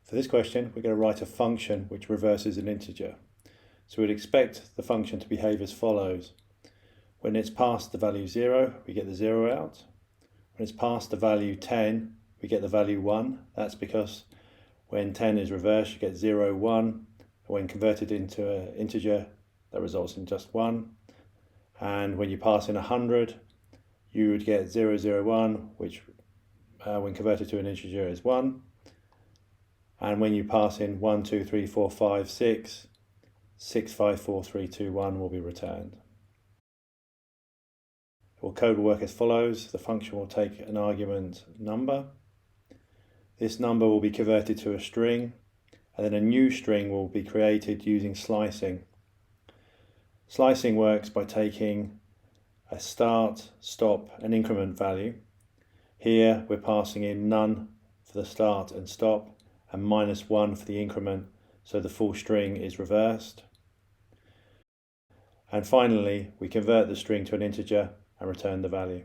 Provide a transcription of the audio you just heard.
For this question, we're going to write a function which reverses an integer. So we'd expect the function to behave as follows. When it's passed the value 0, we get the 0 out. When it's passed the value 10, we get the value 1. That's because when 10 is reversed, you get 0, 1. When converted into an integer, that results in just 1. And when you pass in 100, you would get 0, 0, 1, which when converted to an integer is 1. And when you pass in 1, 2, 3, 4, 5, 6, 6, 5, 4, 3, 2, 1 will be returned. Well, code will work as follows. The function will take an argument number. This number will be converted to a string, and then a new string will be created using slicing. Slicing works by taking a start, stop, and increment value. Here we're passing in none for the start and stop, and -1 for the increment, so the full string is reversed. And finally, we convert the string to an integer and return the value.